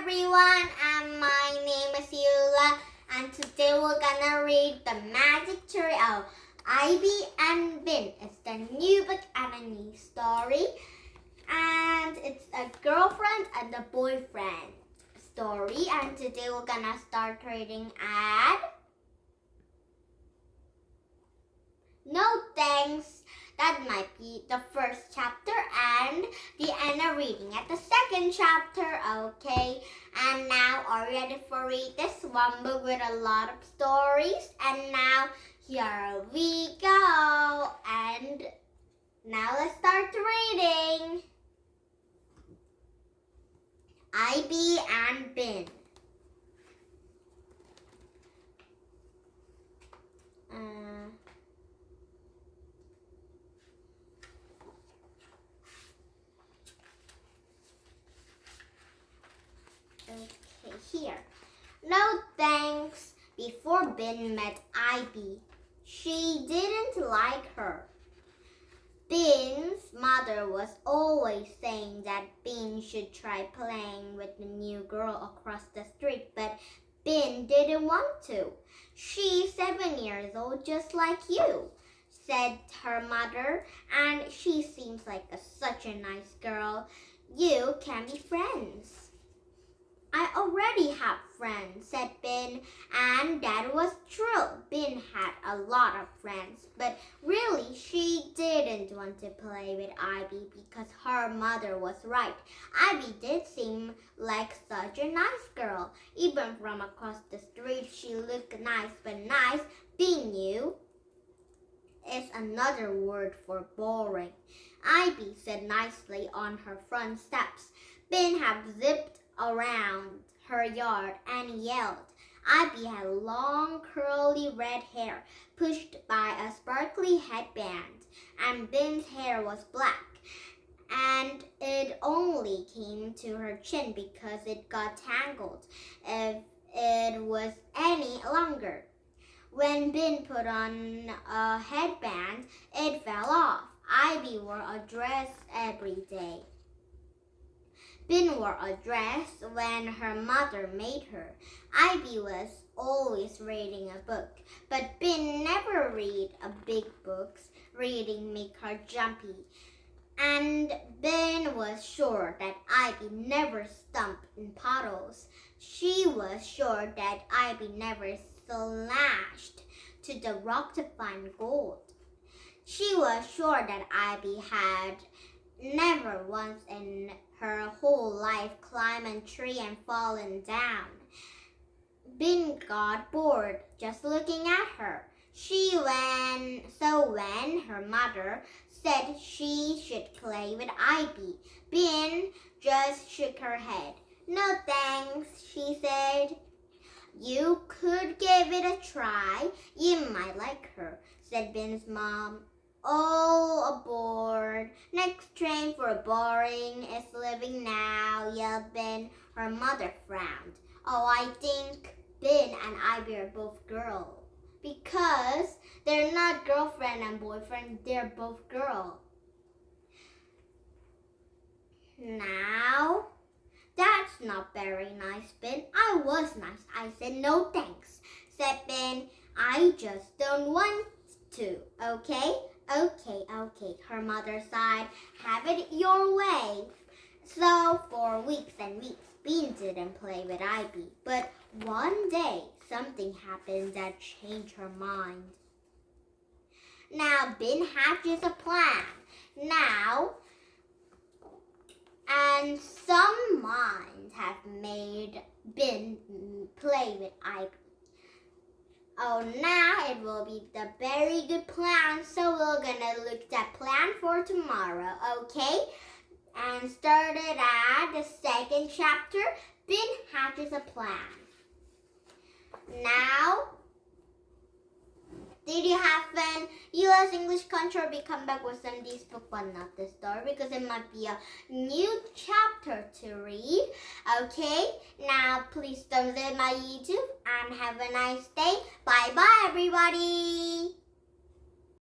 everyone, and my name is Yula, and today we're gonna read The Magic Tree of Ivy and Bean. It's the new book and a new story, and it's a girlfriend and a boyfriend story, and today we're gonna start reading at No Thanks. That might be the first chapter and the end of reading at the second chapter, okay? And now, are you ready for read this one book with a lot of stories? And now, here we go. And now let's start reading. Ivy and Bean. Okay, here. No thanks. Before Bean met Ivy, she didn't like her. Bean's mother was always saying that Bean should try playing with the new girl across the street, but Bean didn't want to. She's 7 years old, just like you, said her mother, and she seems like such a nice girl. You can be friends. I already have friends, said Bean, and that was true. Bean had a lot of friends, but really she didn't want to play with Ivy because her mother was right. Ivy did seem like such a nice girl. Even from across the street, she looked nice, but nice, Bean knew, is another word for boring. Ivy sat nicely on her front steps. Bean had zipped around her yard and yelled. Ivy had long curly red hair pushed by a sparkly headband, and Bean's hair was black, and it only came to her chin because it got tangled if it was any longer. When Bean put on a headband, it fell off. Ivy wore a dress every day. Bean wore a dress when her mother made her. Ivy was always reading a book, but Bean never read a big books. Reading made her jumpy. And Bean was sure that Ivy never stumped in puddles. She was sure that Ivy never slashed to the rock to find gold. She was sure that Ivy had never once in her whole life climbed a tree and fallen down. Bean got bored just looking at her. So when her mother said she should play with Ivy, Bean just shook her head. No thanks, she said. You could give it a try. You might like her, said Bean's mom. Oh, aboard. Next train for boring is leaving now, yelled Bean. Her mother frowned. Oh, I think Bean and Ivy are both girls. Because they're not girlfriend and boyfriend, they're both girls. Now, that's not very nice, Bean. I was nice. I said no thanks, said Bean. I just don't want to, okay? Okay, her mother sighed. Have it your way. So for weeks and weeks, Bean didn't play with Ivy. But one day, something happened that changed her mind. Now, Bean hatches a plan. Now, and some minds have made Bean play with Ivy. Oh, now it will be the very good plan, so we're gonna look at plan for tomorrow, okay? And started at the second chapter, Bean hatches a plan. Now, did you have fun? U.S. English Control will come back with Sunday's book, but not the story, because it might be a new chapter to read. Okay, now please don't leave my YouTube and have a nice day. Bye-bye, everybody.